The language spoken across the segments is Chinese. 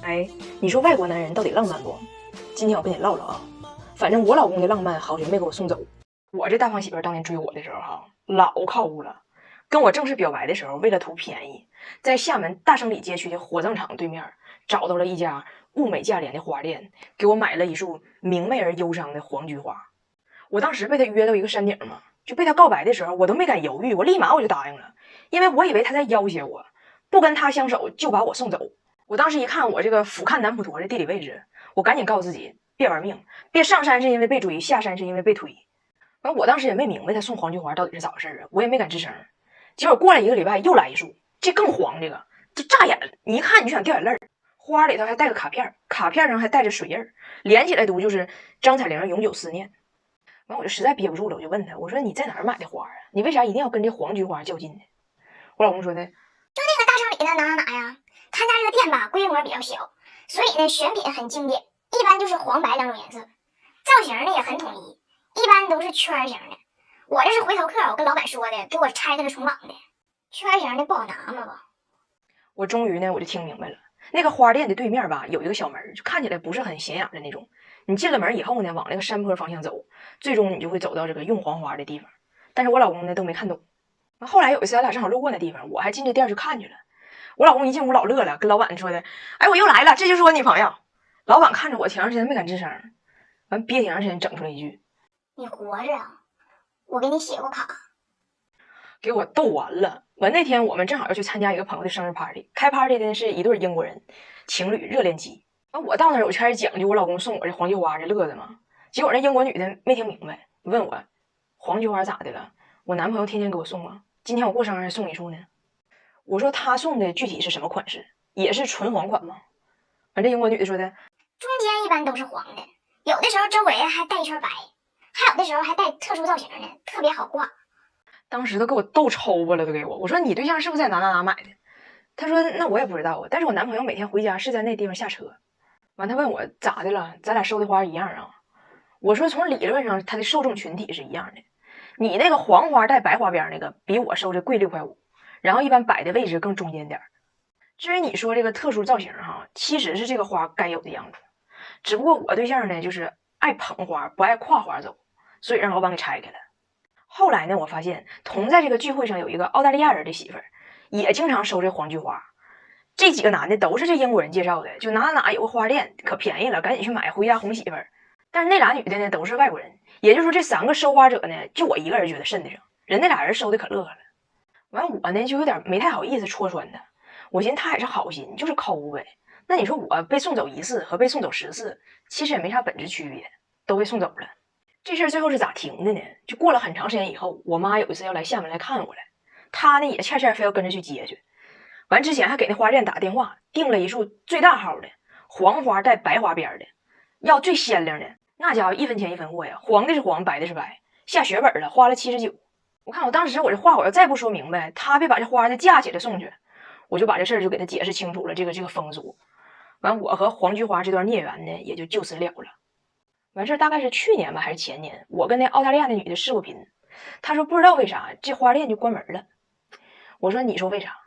哎，你说外国男人到底浪漫不？今天我跟你唠唠啊。反正我老公的浪漫好久没给我送走。我这大胖媳妇当年追我的时候老抠了。跟我正式表白的时候，为了图便宜，在厦门大胜里街区的火葬场对面找到了一家物美价廉的花店，给我买了一束明媚而忧伤的黄菊花。我当时被他约到一个山顶嘛，就被他告白的时候，我都没敢犹豫，我立马就答应了，因为我以为他在要挟我，不跟他相守就把我送走。我当时一看我这个俯瞰南普陀的地理位置，我赶紧告诉自己别玩命，别上山是因为被追，下山是因为被推。完，我当时也没明白他送黄菊花到底是咋回事啊，我也没敢吱声。结果过了1个礼拜又来一束，这更黄，这扎眼，你一看你就想掉眼泪。花里头还带个卡片，卡片上还带着水印，连起来读就是张彩玲永久思念。完，我就实在憋不住了，我就问他，我说你在哪儿买的花啊？你为啥一定要跟这黄菊花较劲呢？我老公说的，就那个大胜里的哪呀，他家这个店吧规模比较小，所以呢选品很经典，一般就是黄白两种颜色，造型呢也很统一，一般都是圈型的。我这是回头客，我跟老板说的，给我拆的是重绑的，圈型的不好拿嘛吧。我终于呢我就听明白了，那个花店的对面吧有一个小门，就看起来不是很显眼的那种。你进了门以后呢，往那个山坡方向走，最终你就会走到这个用黄花的地方。但是我老公呢都没看懂。后来有一次咱俩正好路过那地方，我还进这店去看去了。我老公一进屋老乐了，跟老板说的，哎，我又来了，这就是我女朋友。老板看着我挺长时间没敢吱声，完憋挺长时间整出来一句，你活着啊，我给你写过卡。给我逗完了。完那天我们正好要去参加一个朋友的生日 party， 开 party 的是一对英国人情侣热恋期。完我到那儿我就开始讲究我老公送我这黄菊花这乐子嘛。结果那英国女的没听明白，问我黄菊花咋的了？我男朋友天天给我送啊，今天我过生日还送一束呢。我说他送的具体是什么款式？也是纯黄款吗？完这英国女的说的，中间一般都是黄的，有的时候周围还带一圈白，还有的时候还带特殊造型的，特别好挂。当时都给我逗抽巴了，都给我。我说你对象是不是在哪买的？他说那我也不知道啊，但是我男朋友每天回家是在那地方下车。完他问我咋的了，咱俩收的花一样啊？我说从理论上他的受众群体是一样的，你那个黄花带白花边那个比我收的贵6块5，然后一般摆的位置更中间点。至于你说这个特殊造型其实是这个花该有的样子，只不过我对象呢就是爱捧花不爱挎花走，所以让老板给拆开了。后来呢，我发现同在这个聚会上有一个澳大利亚人的媳妇儿，也经常收这黄菊花。这几个男的都是这英国人介绍的，就哪有个花店可便宜了，赶紧去买回家哄媳妇儿。但是那俩女的呢都是外国人，也就是说这3个收花者呢，就我一个人觉得瘆得慌，人那俩人收的可乐呵了。完我呢就有点没太好意思戳穿他，我寻思他也是好心，就是抠呗。那你说我被送走1次和被送走10次，其实也没啥本质区别，都被送走了。这事儿最后是咋停的呢？就过了很长时间以后，我妈有一次要来厦门来看我来，她呢也欠非要跟着去接去。完之前还给那花店打电话订了一束最大号的黄花带白花边的，要最鲜亮的，那家伙1分钱1分货呀，黄的是黄，白的是白，下血本了，花了79。我看我当时我这话我要再不说明白，他别把这花再架起来送去，我就把这事儿就给他解释清楚了，这个风俗。完我和黄菊花这段孽缘呢也就此了了。完事大概是去年吧还是前年，我跟那澳大利亚那女的视过频，她说不知道为啥这花店就关门了。我说你说为啥？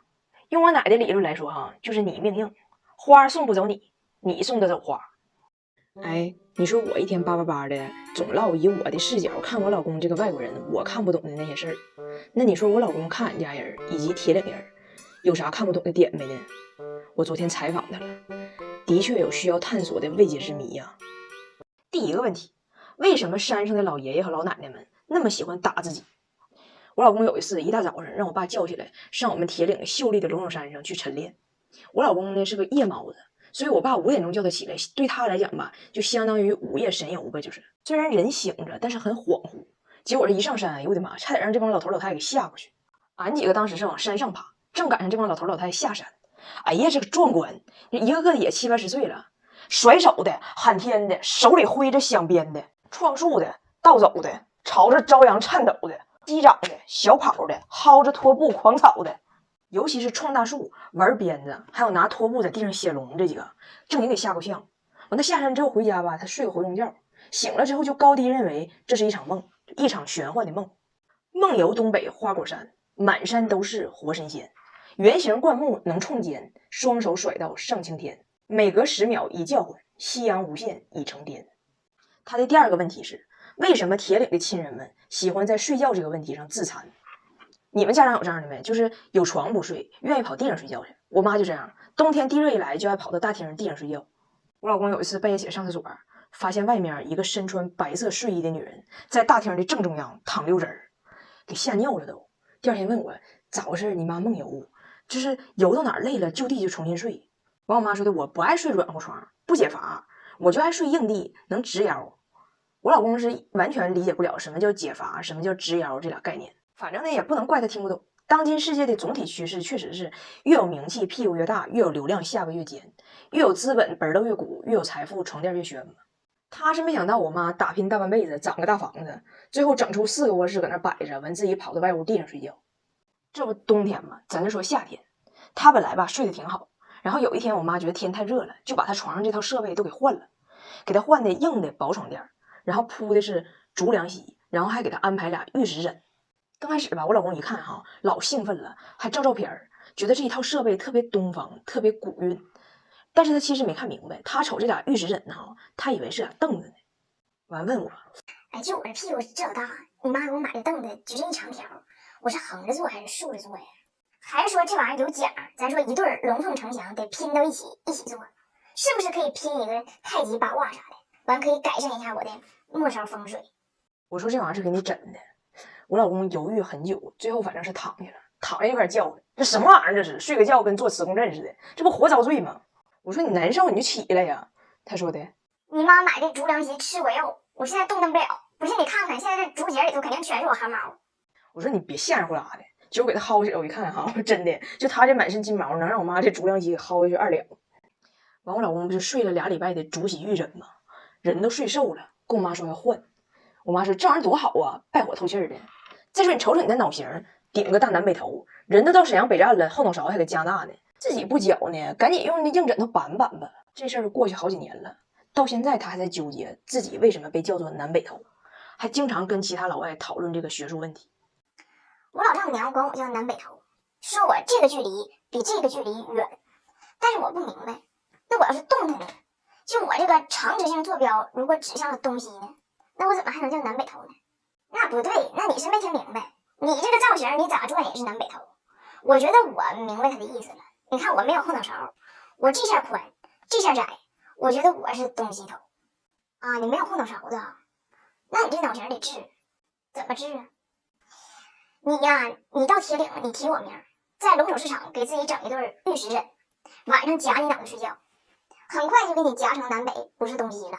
用我奶的理论来说就是你命硬，花送不走你，你送得走花。哎，你说我一天叭叭叭的总唠以我的视角看我老公这个外国人我看不懂的那些事儿，那你说我老公看俺家人以及铁岭人有啥看不懂的点没呢？我昨天采访他了，的确有需要探索的未解之谜呀。第一个问题，为什么山上的老爷爷和老奶奶们那么喜欢打自己？我老公有一次一大早上让我爸叫起来上我们铁岭秀丽的龙首山上去晨练。我老公呢是个夜猫子，所以我爸5点钟叫他起来，对他来讲吧就相当于午夜神游吧，就是虽然人醒着但是很恍惚。结果这一上山，哎呦我的妈，差点让这帮老头老太太给吓过去。俺几个当时是往山上爬，正赶上这帮老头老太太下山，哎呀这个壮观，一个个也7、80岁了，甩手的，喊天的，手里挥着响鞭的，撞树的，倒走的，朝着朝阳颤抖的，击掌的，小跑的，薅着拖布狂草的，尤其是撞大树、玩鞭子，还有拿拖布在地上写龙，这几个正经给吓够呛。完他下山之后回家吧，他睡个回笼觉，醒了之后就高低认为这是一场梦，一场玄幻的梦。梦游东北花果山，满山都是活神仙，圆形灌木能冲肩，双手甩到上青天。每隔10秒一叫唤，夕阳无限已成颠。他的第二个问题是，为什么铁岭的亲人们喜欢在睡觉这个问题上自残？你们家长有这样的没？就是有床不睡，愿意跑地上睡觉去。我妈就这样，冬天地热一来就爱跑到大厅地上睡觉。我老公有一次半夜起来上厕所，发现外面一个身穿白色睡衣的女人在大厅的正中央躺溜针，给吓尿了都。第二天问我咋回事，你妈梦游，就是游到哪儿累了就地就重新睡。完我妈说的，我不爱睡软乎床，不解乏，我就爱睡硬地，能直腰。我老公是完全理解不了什么叫解乏，什么叫直腰这俩概念。反正呢也不能怪他听不懂。当今世界的总体趋势确实是越有名气屁股越大，越有流量下巴越尖，越有资本本都越鼓，越有财富床垫越宣嘛。他是没想到我妈打拼大半辈子涨个大房子，最后整出4个卧室搁那摆着，完自己跑到外屋地上睡觉。这不冬天嘛，咱就说夏天，他本来吧睡得挺好，然后有一天我妈觉得天太热了，就把他床上这套设备都给换了，给他换的硬的薄床垫，然后铺的是竹凉席，然后还给他安排俩玉石枕。刚开始吧，我老公一看哈，老兴奋了，还照照片，觉得这一套设备特别东方，特别古韵。但是他其实没看明白，他瞅这俩玉石枕哈，他以为是俩凳子呢。完问我，哎，就我这屁股这大，你妈给我买的凳子就这一长条，我是横着坐还是竖着坐呀？还是说这玩意儿有奖？咱说一对龙凤呈祥得拼到一起坐，是不是可以拼一个太极八卦啥的？完可以改善一下我的末梢风水。我说这玩意儿是给你整的。我老公犹豫很久，最后反正是躺下了，躺下就开始叫了，这什么玩意儿？这是睡个觉跟做磁共振似的，这不活遭罪吗？我说你难受你就起来呀。他说的，你妈买的竹凉席吃过肉，我现在动弹不了，不信你看看，现在这竹节里头肯定全是我汗毛。我说你别吓人呼啦的，结果给他薅起来，我一看哈，真的就他这满身金毛能让我妈这竹凉席给薅下去2两。完我老公不就睡了2礼拜的竹席玉枕吗？人都睡瘦了，跟我妈说要换。我妈说这玩意儿多好啊，败火透气的。再说你瞅瞅你那脑型，顶个大南北头，人都到沈阳北站了，后脑勺还搁加大呢，自己不绞呢，赶紧用那硬枕头板板吧。这事儿过去好几年了，到现在他还在纠结自己为什么被叫做南北头，还经常跟其他老外讨论这个学术问题。我老丈母娘管我叫南北头，说我这个距离比这个距离远，但是我不明白，那我要是动弹呢？就我这个长直性坐标如果指向了东西呢，那我怎么还能叫南北头呢？那不对，那你是没听明白，你这个造型你咋转也是南北头。我觉得我明白他的意思了，你看我没有后脑勺，我这下宽这下窄，我觉得我是东西头啊。你没有后脑勺子，那你这脑型得治，怎么治啊？你呀，你到铁岭你提我名，在龙首市场给自己整一对玉石枕，晚上夹你脑袋睡觉，很快就给你夹成南北不是东西了。